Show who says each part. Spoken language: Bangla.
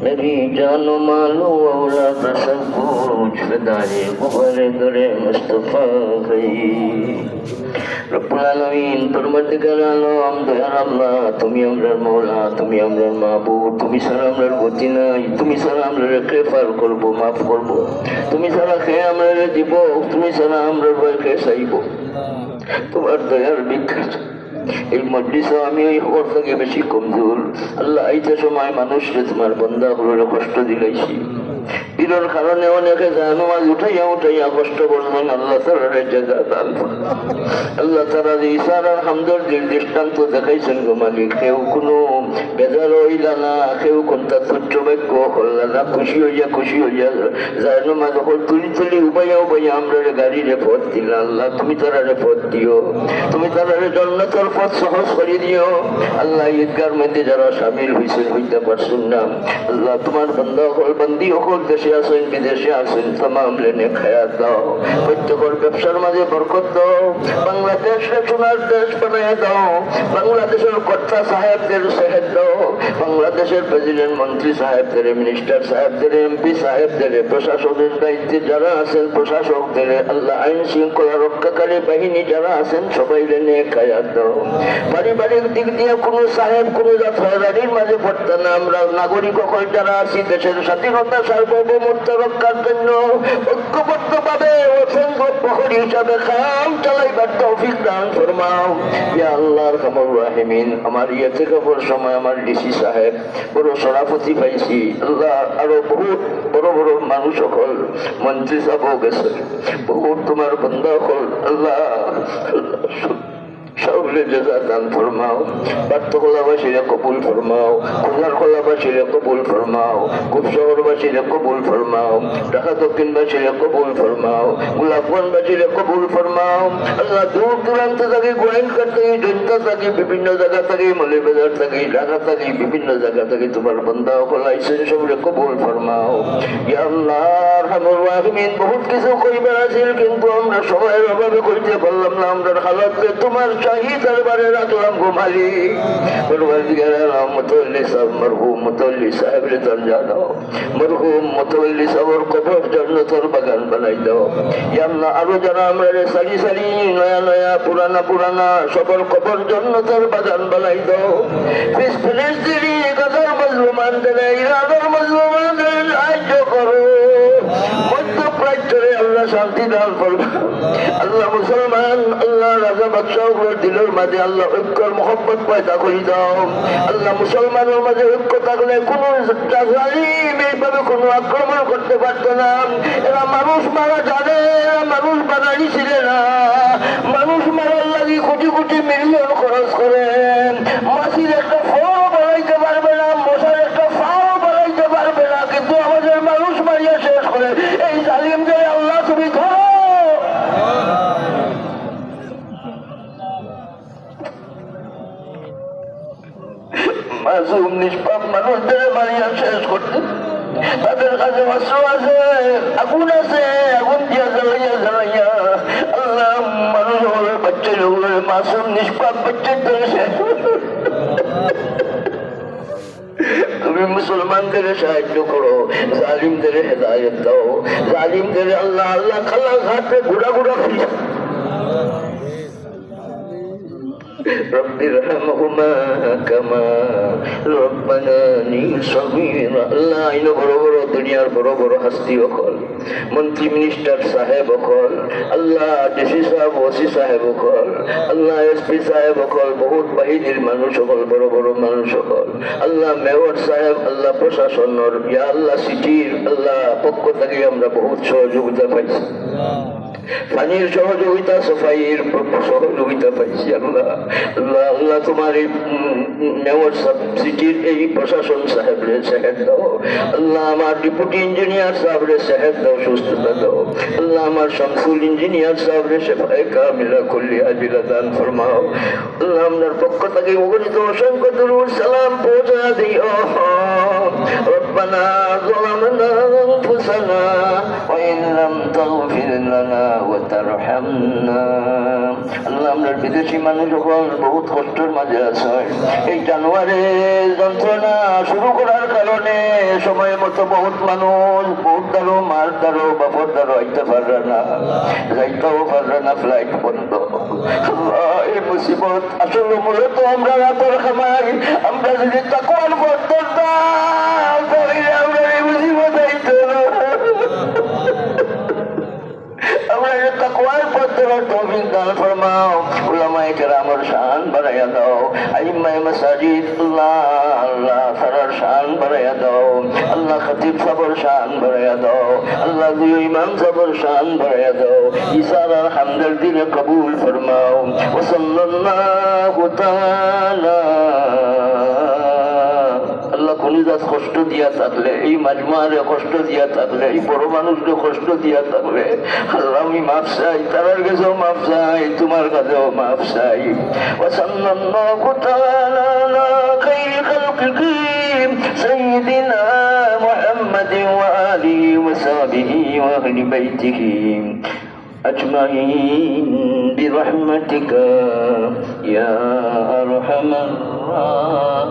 Speaker 1: मेरी जान मालो औलाद सब कुछ फिदाए गुबारे दरे मुस्तफा गई রব্বুল আলামিন পরবর্তীকার আলম দয়ার আল্লাহ তুমি আমরার মওলা তুমি আমরার মাবুদ তুমি ছাড়া আমরার গতি নাই তুমি ছাড়া আমরার গ্রেফতার করব মাফ করব তুমি ছাড়া খেয়ে আমরার দিব তুমি ছাড়া আমরার ভয় খেয়ে চাইব তোমার দয়ার বিখ্যাত এই মজলিসে আমি ওই খবর থেকে বেশি কমজোর আল্লাহ এইটা সময় মানুষকে তোমার বন্দা হলো কষ্ট দিলাইছি বিরোর কারণে অনেকে জানাজ উঠাইয়া উঠাইয়া কষ্ট করবেন আল্লাহ তাআলার জাযা দান আল্লাহ তাআলা ইশারার হামদর্দির দৃষ্টান্ত দেখাইছেন গো মালিক কেউ কোনো বেজার হইলা না কেউ কোনটা তুচ্ছ বাক্য করলা না খুশি হইয়া জানাজ হল তুলি তুলি উপায়া আমরা গাড়িরে পথ দিলা আল্লাহ তুমি তারারে পথ দিও তুমি তারারে জান্নাতের পথ সহজ করে দিও আল্লাহ ঈদগার মধ্যে যারা শামিল হইছেন হইতে পারছেন না আল্লাহ তোমার বান্দা হল বান্দি হল দেশে আছেন বিদেশে আছেন तमाम লেনে খায়াত দাও প্রত্যেকের ব্যবসার মাঝে বরকত দাও বাংলাদেশে সোনার দেশ বানায় দাও বাংলাদেশের কর্তা সাহেবদের সেহেদ দাও বাংলাদেশের প্রেসিডেন্ট মন্ত্রী সাহেবদের মিনিস্টার সাহেবদের এমপি সাহেবদের প্রশাসনের দায়িত্বে যারা আছেন প্রশাসকদের আল্লাহ আইন শৃঙ্খলা রক্ষাকারী বাহিনী যারা আছেন সবাই লেনে খায়াত দাও পারিবারিক দিক দিয়ে কোনো সাহেব কোনো জাতির মাঝে পড়তে না আমরা নাগরিক সকল যারা আছি দেশের স্বাধীনতা সার্বভৌমত্ব রক্ষার জন্য ঐক্যবদ্ধভাবে অসংখ্য প্রহরী হিসাবে কাম চালাইবার তৌফিক দান ফরমাও ইয়া আল্লাহর কামর রাহিমিন আমার ইয়েতে খবর সময় আমার ডিসি সাহেব বড় সভাপতি পাইছি আল্লাহ আরো বহুত বড় বড় মানুষ সকল মন্ত্রী সাহেব গেছে বহুত তোমার বন্ধা সকল আল্লাহ সকলে জাযা দান ফরমাও পার্থকলাবাসীরা কবুল ফরমাও খুলনার কলাবাসীরা কবুল ফরমাও খুব শহরবাসীরা কবুল ফরমাও ঢাকা দক্ষিণবাসীরা কবুল ফরমাও গোলাপগঞ্জবাসীরা কবুল ফরমাও আল্লাহ দূর দূরান্ত থেকে গোয়েন্দকার থেকে জনতা থেকে বিভিন্ন জায়গা থেকে মৌলভীবাজার থেকে ঢাকা থেকে বিভিন্ন জায়গা থেকে তোমার বান্দা লাইসেন্স সবরে কবুল ফরমাও ইয়া আল্লাহ আরহামুর রাহিমিন বহুত কিছু কইবার আছিল কিন্তু আমরা সময়ের অভাবে কইতে পারলাম না আমরা হালাতকে তোমার শাহী দরবারে রাখলাম গো মালিক পরওয়ারদিগার আলম মুতাওয়াল্লি সাহেব মরহুম মুতাওয়াল্লি সাহেবের দরজা দাও মরহুম মুতাওয়াল্লি সাহেবের কবর জান্নাতের বাগান বানাই দাও ইয়া আল্লাহ আরো যারা আমরা সারি সারি নয়া নয়া পুরানা সবার কবর জান্নাতের বাগান বানাই দাও ফিলিস্তিনি গাজার মাজলুমানদের ইরানের মাজলুমানদের সাহায্য করো মধ্যপ্রাচ্যে আল্লাহ শান্তি দান করো আল্লাহ মুসলমান আল্লাহ রাজা বাদশাহগুলোর দিলের মাঝে আল্লাহ ঐক্যর মহব্বত পয়দা করে দাও আল্লাহ মুসলমানের মাঝে ঐক্য থাকলে কোন জালিম এইভাবে কোনো আক্রমণ করতে পারতো না এরা মানুষ মারা জানে এরা মানুষ বানানি ছিল না মানুষ মারার লাগি কোটি কোটি মিলিয়ন খরচ করেন মাছির একটা ফল বানাইতে পারবে না মশার একটা ফাও বানাইতে পারবে না কিন্তু আমাদের মানুষ মারিয়া শেষ করে এই জালিমদের আল্লাহ তুমি ধরো মাসুম নিষ্পাপ মানুষদের মারিয়া শেষ করতে তাদের কাছে অস্ত্র আছে আগুন আছে আগুন দিয়া জ্বালাইয়া আল্লাহ মানুষ হলে বাচ্চা হলে মাসুম নিষ্পাপ বাচ্চার ধরে শেষ তুমি মুসলমানদের সাহায্য করো জালিমদের হেদায়েত দাও জালিমদের আল্লাহ আল্লাহ খালা ঘাটে ঘুরা ফিরে رب ارحمهما كما ربناني صغيرا আল্লাহ ইনো বড় বড় দুনিয়ার বড় বড় হাস্তি হল মন্ত্রী মিনিস্টার সাহেব হল আল্লাহ ডিসি সাহেব ওসি সাহেব হল আল্লাহ এসপি সাহেব হল বহুত বাহিনীর মানুষ হল বড় বড় মানুষ হল আল্লাহ মেয়র সাহেব আল্লাহ প্রশাসনের ইয়া আল্লাহ সিটির আল্লাহ পক্ষ থেকে আমরা বহুত সহযোগিতা পাইছি পানির সহযোগিতা সাফাইয়ের সহযোগিতা পাইছি আল্লাহ আল্লাহ আল্লাহ তোমার এই মেয়র সিটির এই প্রশাসন সাহেবরে সেহেদ দাও আল্লাহ আমার ডেপুটি ইঞ্জিনিয়ার সাহেবরে সেহেদ দাও সুস্থতা দাও আল্লাহ আমার শামসুল ইঞ্জিনিয়ার সাহেবরে শেফায়ে কামিলা কুল্লিয়া আজিলা দান ফরমাও আল্লাহ আপনার পক্ষ থেকে অগণিত অসংখ্য দুরূদ সালাম পৌঁছা দিও ربنا ظلمنا أنفسنا وإن لم تغفر لنا وترحمنا আমরা বিদেশি মানুষ যখন বহুত কষ্টের মাঝে আছে, এই জানুয়ারির যন্ত্রণা শুরু করার কারণে সময় মতো বহুত মানুষ বহুত দারো মার দারো বাপর দারো আইতে পারবে না, যাইতেও পারবে না, ফ্লাইট বন্ধ। এই মুসিবত আসলে মূলত আমরা রাতের খামাই, আমরা যদি তাকওয়ার বর্তন আমরা এই মুসিবত আইতে আমরা তাকওয়ার পথের তৌফিক দান ফরমাও। উলামায়ে কেরামের শান বাড়াইয়া দাও, আইম্মায়ে মাসাজিদ আল্লাহ আল্লাহ তার শান বাড়াইয়া দাও, আল্লাহ খতিব সাহেবের শান বাড়াইয়া দাও, আল্লাহ দুই ইমাম সাহেবের শান বাড়াইয়া দাও, ইসারার হামদের দিনে কবুল ফরমাও। ওয়া সাল্লাল্লাহু তাআলা আল্লাহ কলিজাত কষ্ট দিয়া থাকলে, এই মাজমারে কষ্ট দিয়া থাকলে, এই বড় মানুষকে কষ্ট দিয়া থাকলে আল্লাহ আমি মাফ চাই, তার কাছেও মাফ চাই, তোমার কাছেও মাফ চাই। ওয়া সাল্লাল্লাহু তাআলা আলা খাইরি খালকিহি সাইয়্যিদিনা মুহাম্মাদিন ওয়া আলিহি ওয়া সাহবিহি ওয়া আহলি বাইতিহি أجمعين برحمتك يا أرحم الراحمين।